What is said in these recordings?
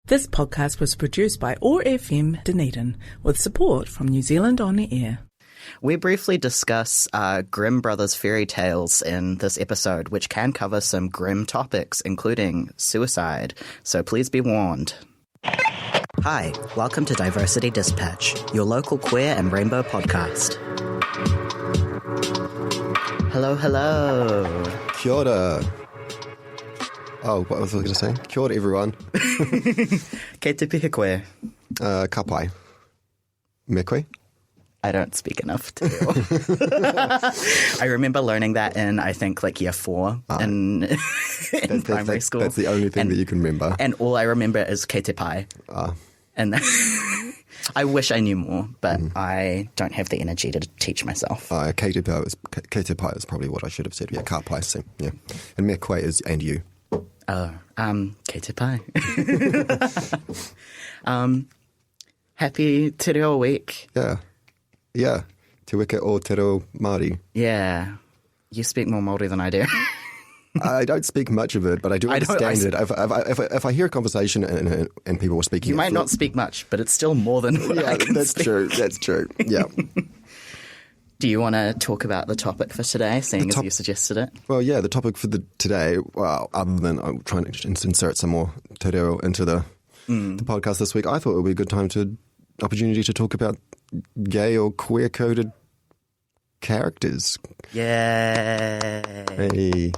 This podcast was produced by OAR FM Dunedin with support from New Zealand On Air. We briefly discuss Grimm Brothers fairy tales in this episode, which can cover some grim topics, including suicide, so please be warned. Hi, welcome to Diversity Dispatch, your local queer and rainbow podcast. Hello. Kia ora. Oh, what was I going to say? Kia ora, everyone. Kei te pihe koe. Ka pai. Me koe? I don't speak enough to. I remember learning that in, I think, like year 4 in primary school. That's the only thing that you can remember. And all I remember is kei te pai. And I wish I knew more, but I don't have the energy to teach myself. Kei te pai is probably what I should have said. Yeah, ka pai, same. Yeah. And me koe is and you. Oh, kei te pai. Happy Te Reo week. Yeah. Te weke o Te Reo Māori. Yeah. You speak more Māori than I do. I don't speak much of it, but I do understand it. If I hear a conversation and people are speaking, you might not speak much, but it's still more than what I can that's speak. true. That's true. Yeah. Do you want to talk about the topic for today, seeing as you suggested it? Well, yeah, the topic for today, well, other than I'm trying to insert some more te reo into the podcast this week, I thought it would be a good opportunity to talk about gay or queer-coded characters. Yay! Hey.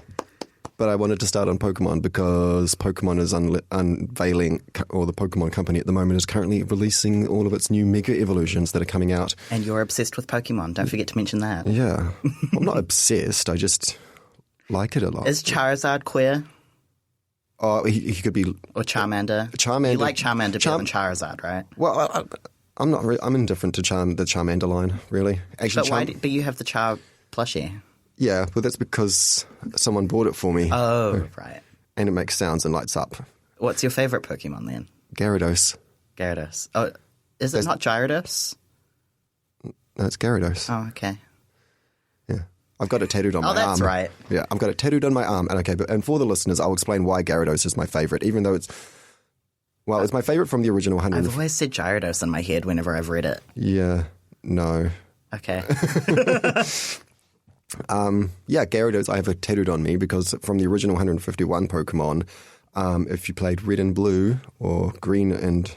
But I wanted to start on Pokemon because Pokemon is unveiling, or the Pokemon company at the moment is currently releasing all of its new Mega Evolutions that are coming out. And you're obsessed with Pokemon. Don't forget to mention that. Yeah. I'm not obsessed. I just like it a lot. Is Charizard queer? Oh, he could be... Or Charmander? Charmander. You like Charmander better than Charizard, right? Well, I'm not. I'm indifferent to the Charmander line, really. Actually, but you have the Char plushie. Yeah, but that's because someone bought it for me. Oh, right. And it makes sounds and lights up. What's your favourite Pokemon then? Gyarados. Oh, is it not Gyarados? No, it's Gyarados. Oh, okay. Yeah. I've got it tattooed on my arm. Oh, that's right. Yeah, I've got it tattooed on my arm. And for the listeners, I'll explain why Gyarados is my favourite, even though it's my favourite from the original 100. I've always said Gyarados in my head whenever I've read it. Yeah, no. Okay. Gyarados I have it tattooed on me because from the original 151 Pokemon, if you played red and blue or green and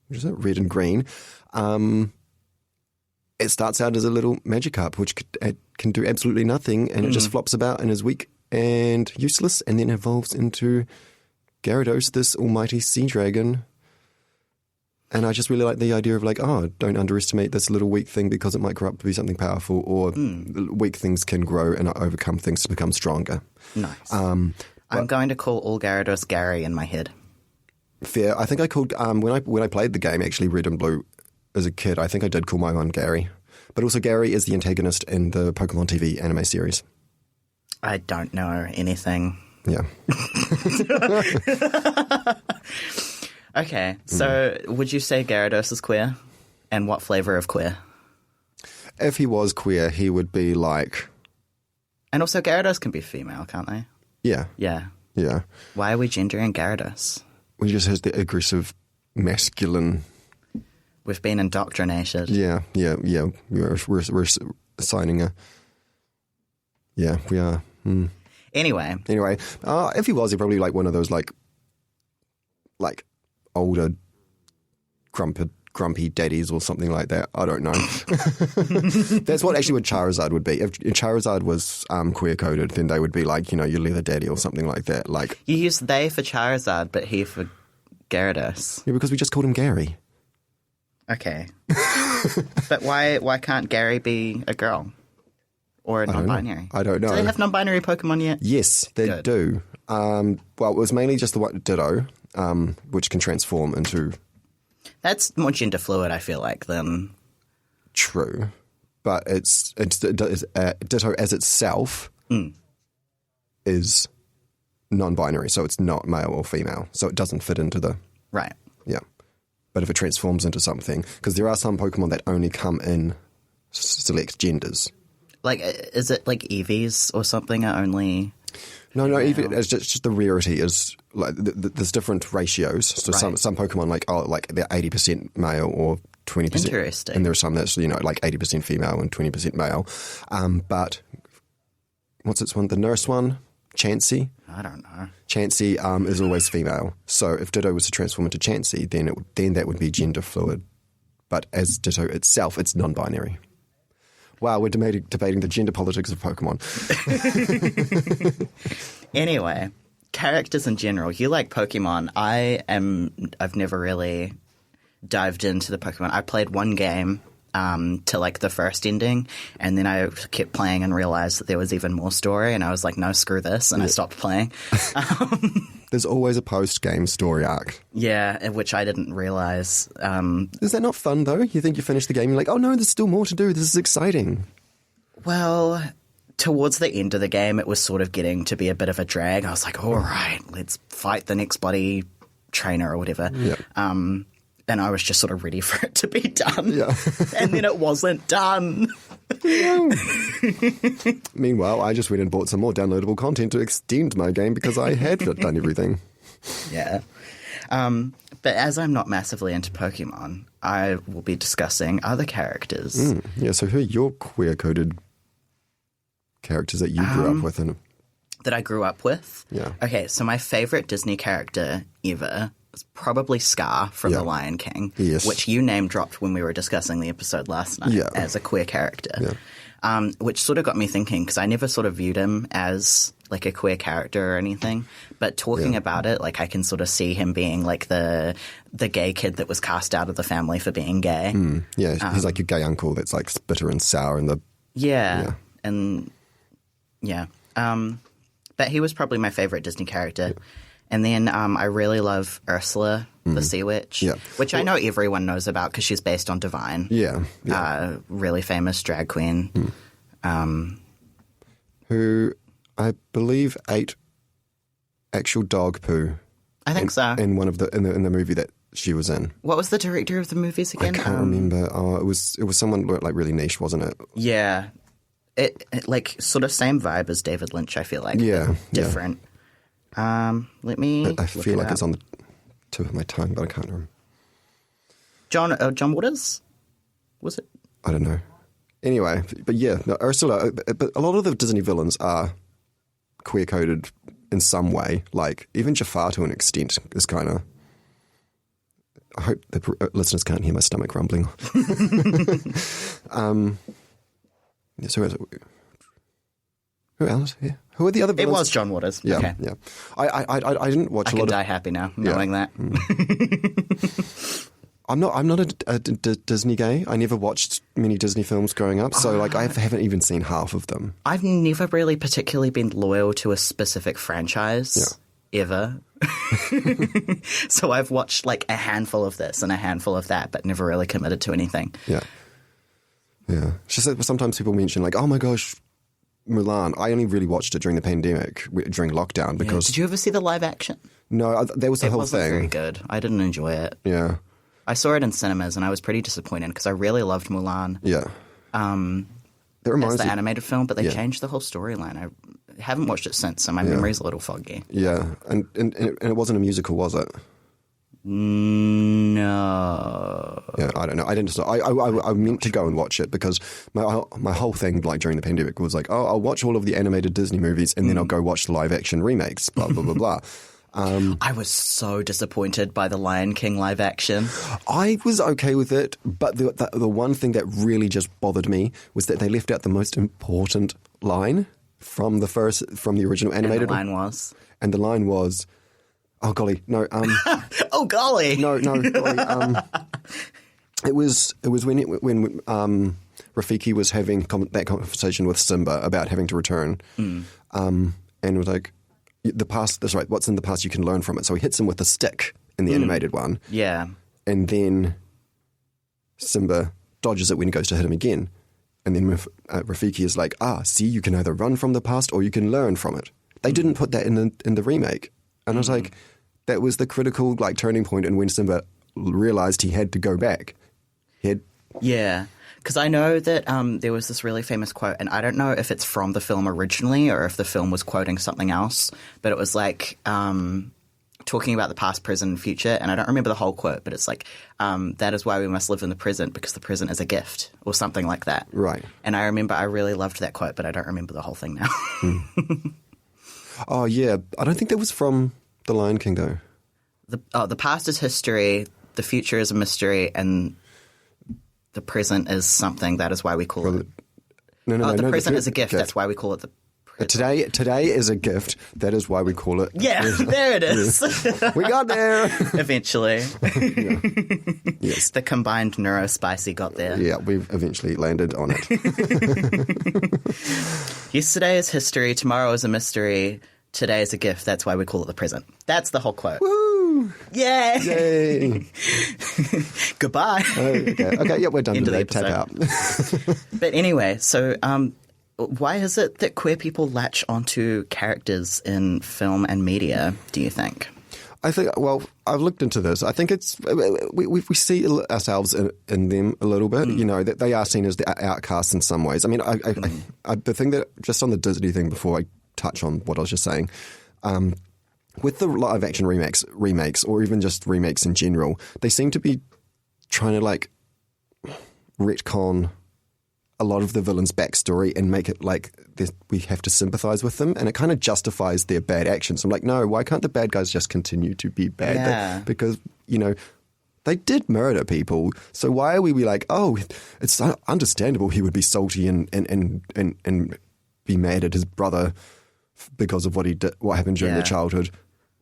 red and green, it starts out as a little Magikarp which can do absolutely nothing, and it just flops about and is weak and useless, and then evolves into Gyarados, this almighty sea dragon. And I just really like the idea of don't underestimate this little weak thing because it might grow up to be something powerful, or weak things can grow and overcome things to become stronger. Nice. I'm going to call all Gyarados Gary in my head. Fair. I think I called, when I played the game, actually Red and Blue as a kid, I think I did call my one Gary. But also Gary is the antagonist in the Pokemon TV anime series. I don't know anything. Yeah. Okay, so would you say Gyarados is queer? And what flavour of queer? If he was queer, he would be like... And also Gyarados can be female, can't they? Yeah. Yeah. Yeah. Why are we gendering Gyarados? He just has the aggressive, masculine... We've been indoctrinated. Yeah. We're assigning a... Yeah, we are. Anyway, if he was, he'd probably like one of those like older grumpy daddies or something like that. I don't know. That's what Charizard would be. If Charizard was queer coded, then they would be like, your leather daddy or something like that. Like, you use they for Charizard, but he for Gyarados. Yeah, because we just called him Gary. Okay. But why can't Gary be a girl? Or a non-binary? I don't know. Do they have non-binary Pokemon yet? Yes, they do. Well, it was mainly just the one Ditto, which can transform into... That's more gender fluid, I feel like, than... True. But it's Ditto as itself is non-binary, so it's not male or female. So it doesn't fit into the... Right. Yeah. But if it transforms into something... Because there are some Pokemon that only come in select genders. Like, is it like Eevees or something are only No, even it's just the rarity is like there's different ratios. So Right. some Pokemon like they're 80% male or 20%. Interesting. And there are some that's like 80% female and 20% male. But what's its one? The nurse one, Chansey. I don't know. Chansey is always female. So if Ditto was to transform into Chansey, then that would be gender fluid. But as Ditto itself, it's non-binary. Wow, we're debating the gender politics of Pokemon. Anyway, characters in general. You like Pokemon. I've never really dived into the Pokemon. I played one game to like the first ending, and then I kept playing and realized that there was even more story, and I was like, no, screw this, and I stopped playing. There's always a post-game story arc. Yeah, which I didn't realize. Is that not fun, though? You think you finish the game, you're like, oh no, there's still more to do. This is exciting. Well, towards the end of the game, it was sort of getting to be a bit of a drag. I was like, all right, let's fight the next bloody trainer or whatever. Yeah. And I was just sort of ready for it to be done. Yeah. And then it wasn't done. Meanwhile, I just went and bought some more downloadable content to extend my game because I had done everything. Yeah. But as I'm not massively into Pokemon, I will be discussing other characters. Yeah, so who are your queer-coded characters that you grew up with? That I grew up with? Yeah. Okay, so my favorite Disney character ever is probably Scar from The Lion King, Yes. which you name-dropped when we were discussing the episode last night as a queer character. Yeah. Which sort of got me thinking, because I never sort of viewed him as like a queer character or anything. But talking about it, like I can sort of see him being like the gay kid that was cast out of the family for being gay. Yeah, he's like your gay uncle that's like bitter and sour and Yeah. But he was probably my favorite Disney character. Yeah. And then I really love Ursula, the Sea Witch, which I know everyone knows about because she's based on Divine. Yeah. Really famous drag queen. Who I believe ate actual dog poo. I think so. In one of in the movie that she was in. What was the director of the movies again? I can't remember. Oh, it was someone like really niche, wasn't it? Yeah. It like sort of same vibe as David Lynch, I feel like. Yeah. Different. Let me I feel like it's on the tip of my tongue, but I can't remember. John Waters? Was it? I don't know. Anyway, but yeah, no, Ursula, but a lot of the Disney villains are queer-coded in some way. Like, even Jafar to an extent is kind of... I hope the listeners can't hear my stomach rumbling. So who else? Yeah. Who are the other villains? It was John Waters. Yeah, okay. yeah. I didn't watch I can die happy now knowing that. I'm not a Disney gay. I never watched many Disney films growing up, so like I haven't even seen half of them. I've never really particularly been loyal to a specific franchise ever. So I've watched like a handful of this and a handful of that, but never really committed to anything. Yeah. Yeah. She said sometimes people mention like, oh my gosh, Mulan. I only really watched it during the pandemic, during lockdown, because... Did you ever see the live action? No, that was the whole thing. It wasn't very good. I didn't enjoy it. Yeah. I saw it in cinemas and I was pretty disappointed because I really loved Mulan. Yeah. That reminds me, the animated film, but they changed the whole storyline. I haven't watched it since, so my memory's a little foggy. Yeah. And it wasn't a musical, was it? No. Yeah, I don't know. I didn't. I meant to go and watch it because my whole thing, like during the pandemic, was like, oh, I'll watch all of the animated Disney movies and then I'll go watch the live action remakes. Blah blah blah blah. I was so disappointed by the Lion King live action. I was okay with it, but the one thing that really just bothered me was that they left out the most important line from the original animated. And the line was. Oh golly, no. Oh golly, no, golly. It was when Rafiki was having that conversation with Simba about having to return, and it was like the past. That's right. What's in the past, you can learn from it. So he hits him with a stick in the animated one. Yeah, and then Simba dodges it when he goes to hit him again, and then Rafiki is like, see, you can either run from the past or you can learn from it. They didn't put that in the remake. And I was like, that was the critical like turning point, and when Simba realized he had to go back, he Yeah. Because I know that there was this really famous quote, and I don't know if it's from the film originally or if the film was quoting something else, but it was like talking about the past, present, and future, and I don't remember the whole quote, but it's like, that is why we must live in the present, because the present is a gift, or something like that. Right. And I remember I really loved that quote, but I don't remember the whole thing now. Oh, yeah. I don't think that was from The Lion King, though. The past is history, the future is a mystery, and the present is something. That is why we call it. The present is a gift. That's why we call it the present. Today is a gift. That is why we call it. Yeah, there it is. We got there. Eventually. Yeah. Yes. The combined neurospicy got there. Yeah, we've eventually landed on it. Yesterday is history. Tomorrow is a mystery. Today is a gift. That's why we call it the present. That's the whole quote. Woo! Yay! Yay! Goodbye. Okay, yeah, we're done End of the today. Tap out. But anyway, so why is it that queer people latch onto characters in film and media, do you think? I think, well, I've looked into this. I think it's, we see ourselves in them a little bit, you know, that they are seen as the outcasts in some ways. I mean, the thing that, just on the Disney thing before I touch on what I was just saying, with the live action remakes, or even just remakes in general, they seem to be trying to like retcon a lot of the villain's backstory and make it like we have to sympathize with them, and it kind of justifies their bad actions. I'm like, no, why can't the bad guys just continue to be bad? Yeah. Because, you know, they did murder people, so why are we like, oh, it's understandable he would be salty and be mad at his brother because of what he did, what happened during their childhood.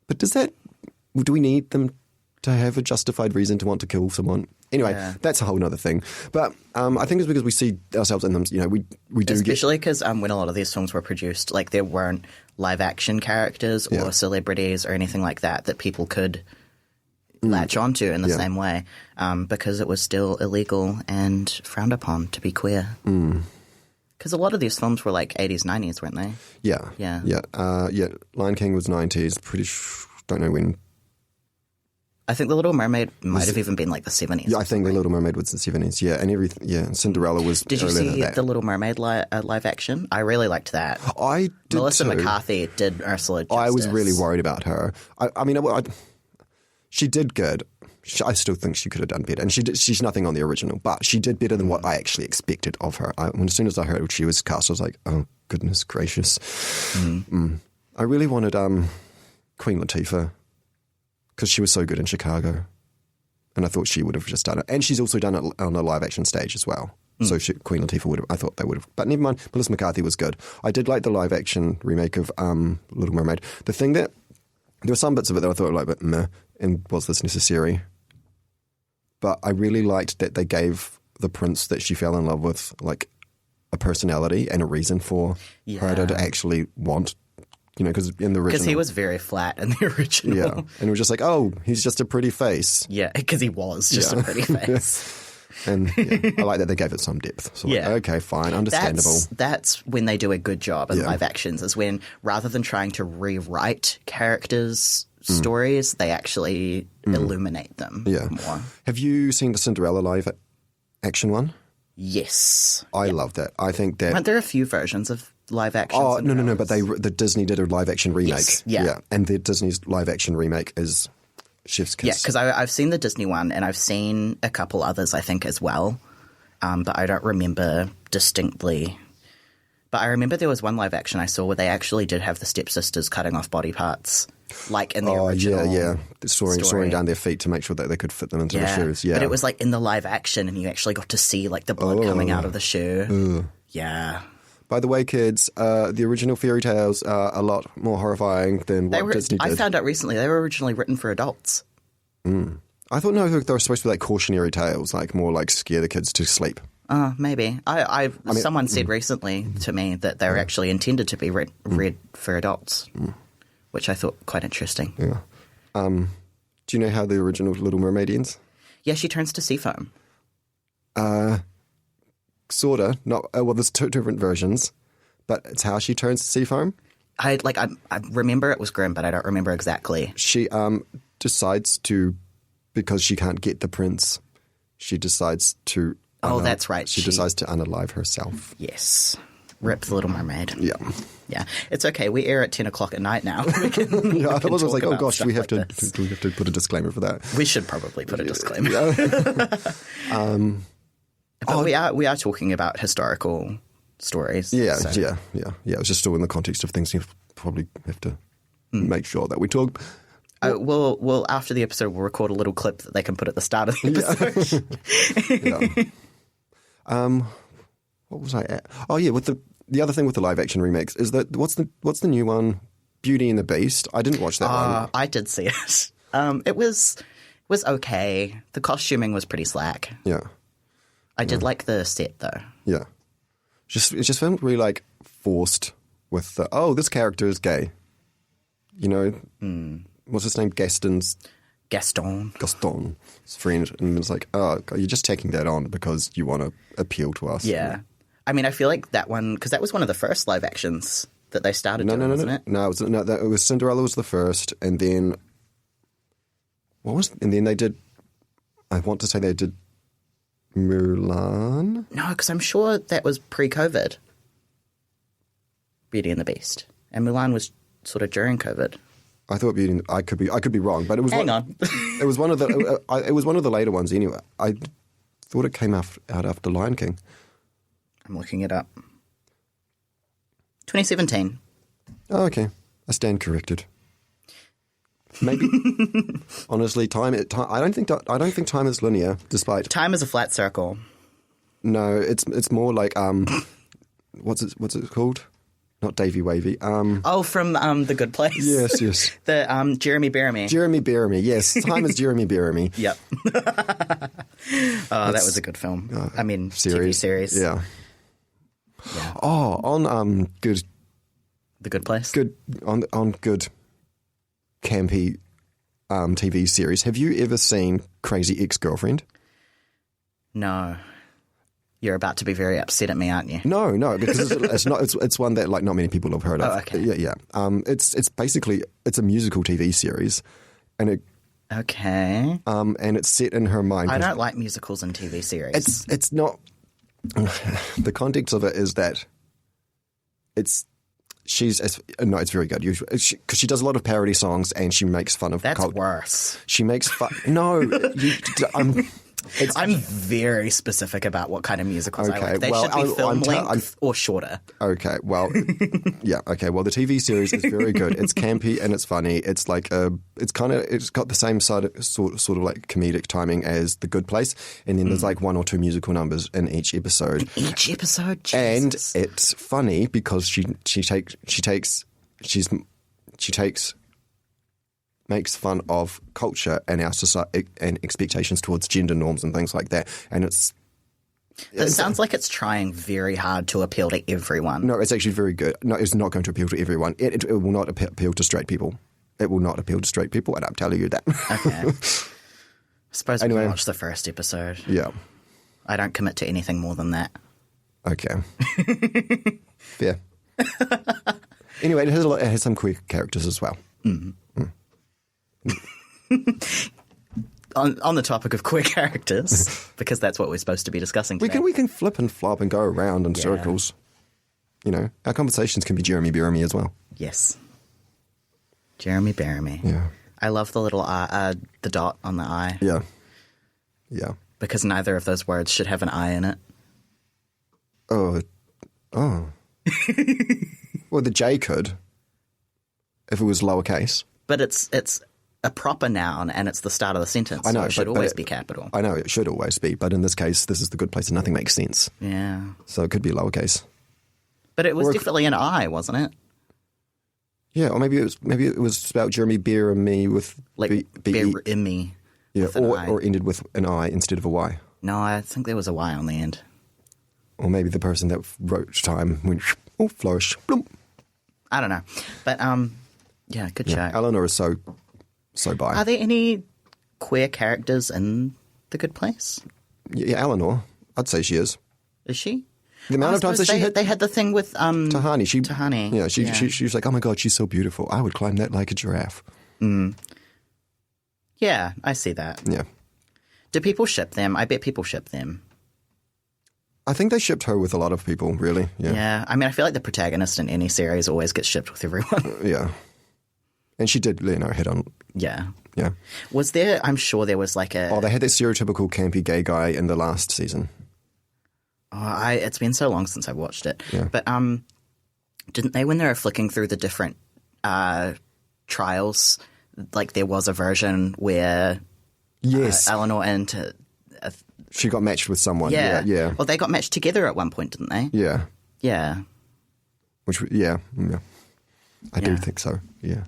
But do we need them to have a justified reason to want to kill someone? Anyway, that's a whole other thing. But I think it's because we see ourselves in them. You know, we do especially because when a lot of these films were produced, like there weren't live action characters or celebrities or anything like that people could latch onto in the same way, because it was still illegal and frowned upon to be queer. Because a lot of these films were like 80s, 90s, weren't they? Yeah. Lion King was 90s. Don't know when. I think The Little Mermaid might have even been like the 70s. Yeah, I think The Little Mermaid was the 70s. Yeah, and everything. Yeah, Cinderella was. Did you see The Little Mermaid live action? I really liked that. I did Melissa too. McCarthy did Ursula justice. I was really worried about her. I mean, she did good. I still think she could have done better, and she's nothing on the original, but she did better than what I actually expected of her. As soon as I heard she was cast, I was like, oh goodness gracious. I really wanted Queen Latifah, because she was so good in Chicago, and I thought she would have just done it. And she's also done it on a live action stage as well. So Queen Latifah would have. I thought they would have, but never mind. Melissa McCarthy was good. I did like the live action remake of Little Mermaid. The thing that there were some bits of it that I thought were like, but meh, and was this necessary? But I really liked that they gave the prince that she fell in love with like a personality and a reason for her to actually want. You know, because in the original... Because he was very flat in the original. Yeah, and it was just like, oh, he's just a pretty face. Yeah, because he was just a pretty face. And I like that they gave it some depth. So like, okay, fine, understandable. That's when they do a good job in live actions, is when rather than trying to rewrite characters' stories, they actually illuminate them more. Have you seen the Cinderella live action one? Yes. I love that. I think that... Aren't there a few versions of live action? Oh, no, but the Disney did a live action remake. Yes, yeah. And the Disney's live action remake is Chef's Kiss. Yeah, because I've seen the Disney one, and I've seen a couple others, I think, as well. But I don't remember distinctly. But I remember there was one live action I saw where they actually did have the stepsisters cutting off body parts, like in the original. Yeah. Sawing down their feet to make sure that they could fit them into the shoes. Yeah, but it was like in the live action, and you actually got to see like the blood coming out of the shoe. Yeah. By the way, kids, the original fairy tales are a lot more horrifying than what Disney did. I found out recently they were originally written for adults. I thought they were supposed to be like cautionary tales, like more like scare the kids to sleep. Maybe. Someone said recently to me that they were actually intended to be read for adults, which I thought quite interesting. Yeah. Do you know how the original Little Mermaid ends? Yeah, she turns to sea foam. Sorta. Not well. There's two different versions, but it's how she turns to sea foam. I remember it was grim, but I don't remember exactly. She decides to, because she can't get the prince, she decides to Oh, that's right. She decides to unalive herself. Yes. Rip the Little Mermaid. Yeah. Yeah. It's okay. We air at 10 o'clock at night now. We can, Yeah, I was like, oh about gosh, do we have stuff to put a disclaimer for that? We should probably put a disclaimer. But we are talking about historical stories. Yeah, so. yeah. It was just still in the context of things you probably have to make sure that we talk. We'll after the episode, we'll record a little clip that they can put at the start of the episode. Yeah. What was I at? Oh yeah, with the other thing with the live action remakes is that what's the new one? Beauty and the Beast. I didn't watch that one. I did see it. It was okay. The costuming was pretty slack. Yeah. I did like the set though. Yeah. It just felt really like forced with the this character is gay. You know, what's his name? Gaston's friend, and it's like, oh, you're just taking that on because you want to appeal to us. Yeah. I mean, I feel like that one, because that was one of the first live actions that they started doing, wasn't it? No, it was Cinderella was the first, and then and then they did, I want to say they did Mulan? No, because I'm sure that was pre-COVID. Beauty and the Beast. And Mulan was sort of during COVID. I thought I could be wrong, but it was it was one of the it was one of the later ones anyway. I thought it came out after Lion King. I'm looking it up. 2017. Oh, okay. I stand corrected. Maybe honestly, time. I don't think time is linear. Despite time is a flat circle. No, it's more like what's it called? Not Davy Wavy. From The Good Place. Yes. The Jeremy Bearimy. Jeremy Bearimy. Yes, time is Jeremy Bearimy. Yep. That was a good film. TV series. Yeah. Oh, on good. The Good Place. Good on good. Campy TV series. Have you ever seen Crazy Ex-Girlfriend? No. You're about to be very upset at me, aren't you? No, because it's one that like not many people have heard of. Oh, okay. Yeah. It's basically a musical TV series, and okay. And it's set in her mind. I don't like musicals and TV series. It's not. The context of it is that it's very good because she does a lot of parody songs and she makes fun of. That's worse. She makes fun. No, I'm very specific about what kind of musicals I like. They should be film length or shorter. Okay, well, yeah, okay. Well, the TV series is very good. It's campy and it's funny. It's like it's got the same sort of like comedic timing as The Good Place, and then there's like one or two musical numbers in each episode. Jesus. And it's funny because she makes fun of culture and our society and expectations towards gender norms and things like that. And it sounds like it's trying very hard to appeal to everyone. No, it's actually very good. No, it's not going to appeal to everyone. It will not appeal to straight people. It will not appeal to straight people, and I'm telling you that. Okay. I suppose we can watch the first episode. Yeah. I don't commit to anything more than that. Okay. Fair. Anyway, it has some queer characters as well. Mm. On the topic of queer characters, because that's what we're supposed to be discussing today. We can flip and flop and go around in circles. You know, our conversations can be Jeremy Bearimy as well. Yes. Jeremy Bearimy. Yeah. I love the little the dot on the I. Yeah. Yeah. Because neither of those words should have an I in it. Oh. Well, the J could, if it was lowercase. But it's a proper noun and it's the start of the sentence. I know. So it should always be capital. I know, it should always be. But in this case, this is The Good Place and nothing makes sense. Yeah. So it could be lowercase. But it was definitely an I, wasn't it? Yeah, or maybe it was spelled Jeremy Bearimy with like Bearimy. Yeah, or ended with an I instead of a Y. No, I think there was a Y on the end. Or maybe the person that wrote time went flourish. Bloom. I don't know. But yeah, good show. Eleanor is so bi. Are there any queer characters in The Good Place? Yeah, Eleanor. I'd say she is. Is she? The amount of times that they had the thing with Tahani. Tahani. Yeah, she was like, oh my God, she's so beautiful. I would climb that like a giraffe. Mm. Yeah, I see that. Yeah. Do people ship them? I bet people ship them. I think they shipped her with a lot of people, really. Yeah. Yeah. I mean, I feel like the protagonist in any series always gets shipped with everyone. Yeah. And she did, hit on. Yeah. Yeah. Was there, I'm sure there was like a... Oh, they had that stereotypical campy gay guy in the last season. Oh, it's been so long since I watched it. Yeah. But didn't they, when they were flicking through the different trials, like there was a version where Yes. Eleanor and... She got matched with someone. yeah. Yeah. Well, they got matched together at one point, didn't they? Yeah. Yeah. Which, yeah. I do think so. Yeah.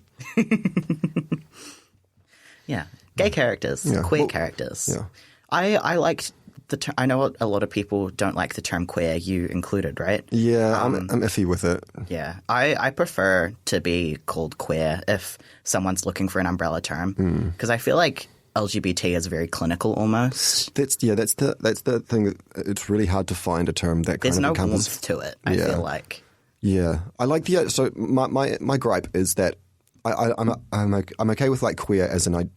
Yeah. Gay characters, queer characters. Yeah. I liked the term. I know a lot of people don't like the term queer, you included, right? Yeah, I'm iffy with it. Yeah. I prefer to be called queer if someone's looking for an umbrella term, because I feel like LGBT is very clinical almost. That's the thing. It's really hard to find a term that There's kind of no encompasses. warmth to it, I feel like. Yeah, I like the. So my gripe is that I'm okay with like queer as an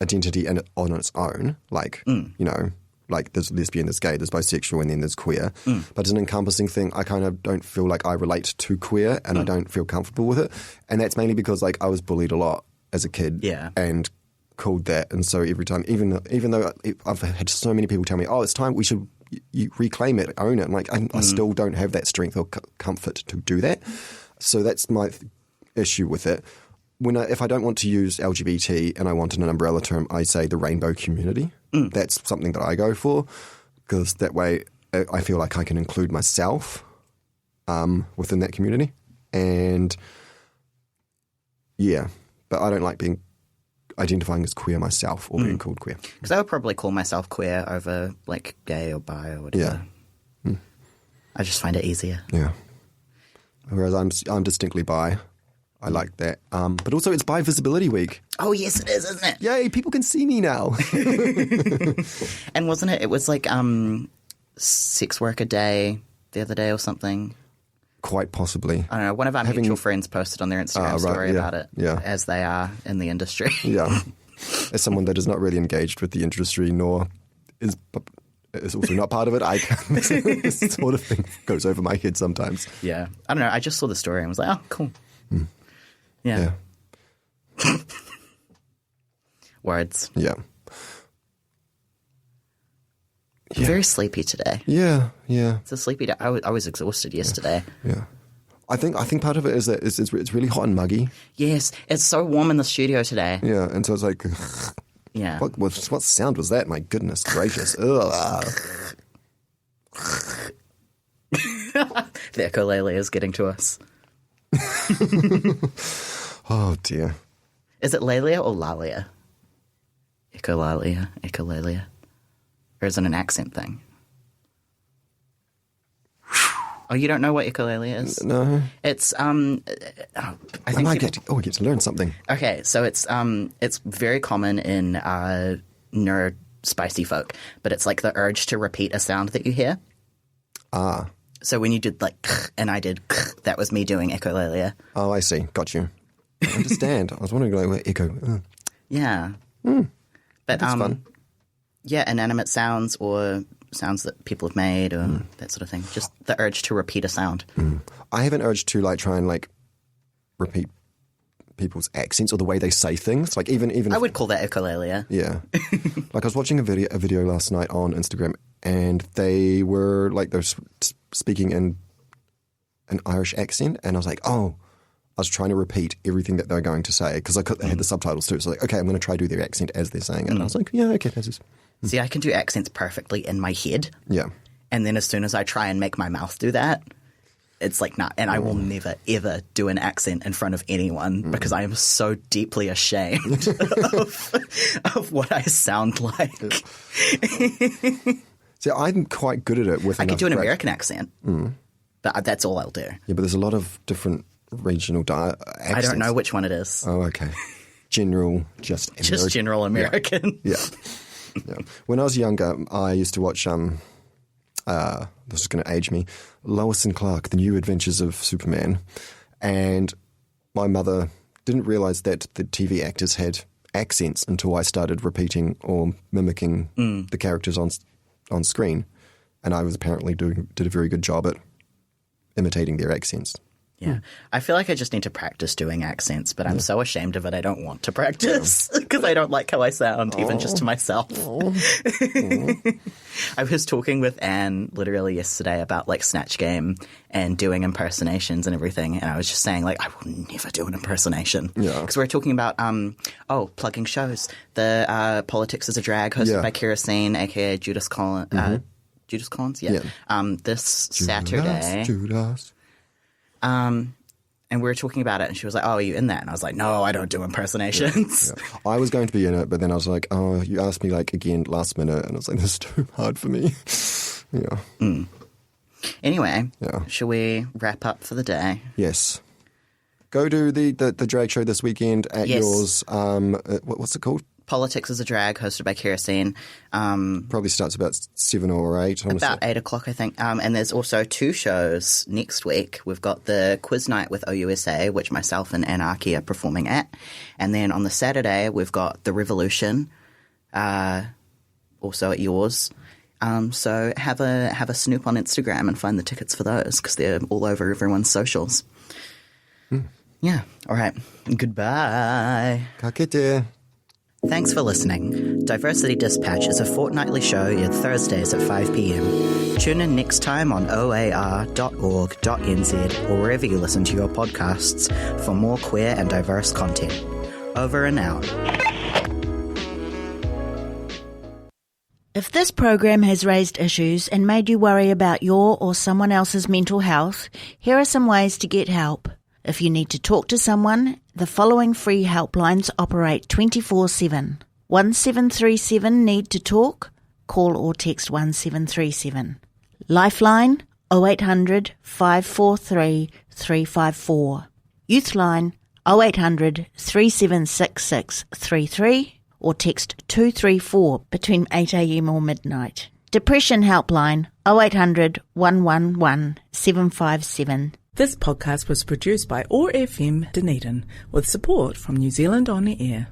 identity and on its own. Like like there's lesbian, there's gay, there's bisexual, and then there's queer. But as an encompassing thing, I kind of don't feel like I relate to queer, and I don't feel comfortable with it. And that's mainly because like I was bullied a lot as a kid. Yeah. And called that, and so every time, even though I've had so many people tell me, "Oh, it's time we should you reclaim it, own it," I'm like I still don't have that strength or comfort to do that. So that's my issue with it. If I don't want to use LGBT and I want an umbrella term, I say the rainbow community. That's something that I go for, because that way I feel like I can include myself within that community. And yeah, but I don't like identifying as queer myself or being called queer. Because I would probably call myself queer over like gay or bi or whatever. Yeah. I just find it easier. Yeah. Whereas I'm distinctly bi. I like that. But also it's Bi Visibility Week. Oh, yes, it is, isn't it? Yay, people can see me now. And wasn't it was like sex worker day the other day or something? Quite possibly. I don't know. One of our mutual friends posted on their Instagram story about it, as they are in the industry. Yeah. As someone that is not really engaged with the industry, nor is also not part of it, this sort of thing goes over my head sometimes. Yeah. I don't know. I just saw the story and was like, oh, cool. Yeah. Words. Yeah. I'm very sleepy today. Yeah. It's a sleepy day. I was exhausted yesterday. Yeah. I think part of it is that it's really hot and muggy. Yes. It's so warm in the studio today. Yeah. And so it's like, yeah. What sound was that? My goodness gracious. Ugh. The echolalia is getting to us. Oh, dear. Is it lalia or lalia? Echolalia. Or is it an accent thing? Oh, you don't know what echolalia is? No. It's I think get to learn something. Okay, so it's very common in neurospicy folk, but it's like the urge to repeat a sound that you hear. Ah. So when you did like and I did that was me doing echolalia. Oh, I see. Got you. I understand. I was wondering like where echo. Yeah. But that's fun. Yeah, inanimate sounds or sounds that people have made or that sort of thing. Just the urge to repeat a sound. I have an urge to like try and like repeat people's accents or the way they say things. Like even I would call that echolalia. Yeah. Like I was watching a video last night on Instagram, and they were like they're speaking in an Irish accent, and I was like, oh. I was trying to repeat everything that they were going to say because I had the subtitles too. So like, okay, I'm going to try to do their accent as they're saying it. And I was like, yeah, okay, that's just... See, I can do accents perfectly in my head. Yeah. And then as soon as I try and make my mouth do that, it's like, nah. And I will never, ever do an accent in front of anyone because I am so deeply ashamed of what I sound like. See, I'm quite good at it with... I can do an American accent, but that's all I'll do. Yeah, but there's a lot of different... regional accents. I don't know which one it is. Oh, okay. General, just general American. Yeah. When I was younger, I used to watch, this is going to age me, Lois and Clark, The New Adventures of Superman. And my mother didn't realise that the TV actors had accents until I started repeating or mimicking the characters on screen. and I was apparently did a very good job at imitating their accents. Yeah. I feel like I just need to practice doing accents, but I'm so ashamed of it I don't want to practice because I don't like how I sound, even just to myself. I was talking with Anne literally yesterday about like Snatch Game and doing impersonations and everything, and I was just saying like I will never do an impersonation. Because we were talking about, plugging shows. The Politics is a Drag hosted by Kerosene, aka Judas Collins. Judas Collins? Yeah. This Saturday. Judas. And we were talking about it, and she was like, "Oh, are you in that?" And I was like, "No, I don't do impersonations." Yeah. I was going to be in it, but then I was like, "Oh, you asked me like again last minute," and I was like, "This is too hard for me." Yeah. Anyway, shall we wrap up for the day? Yes. Go to the drag show this weekend at yours. What's it called? Politics is a Drag, hosted by Kerosene. Probably starts about 7 or 8. Honestly. About 8 o'clock, I think. And there's also 2 shows next week. We've got the quiz night with OUSA, which myself and Anarchy are performing at. And then on the Saturday, we've got The Revolution, also at yours. So have a snoop on Instagram and find the tickets for those because they're all over everyone's socials. Yeah. All right. Goodbye. Ka kite. Thanks for listening. Diversity Dispatch is a fortnightly show aired Thursdays at 5 p.m. Tune in next time on oar.org.nz or wherever you listen to your podcasts for more queer and diverse content. Over and out. If this program has raised issues and made you worry about your or someone else's mental health, here are some ways to get help. If you need to talk to someone, the following free helplines operate 24/7. 1737 Need to Talk? Call or text 1737. Lifeline 0800 543 354. Youthline 0800 376633 or text 234 between 8 a.m. or midnight. Depression Helpline 0800 111 757. This podcast was produced by OAR FM Dunedin with support from New Zealand On the Air.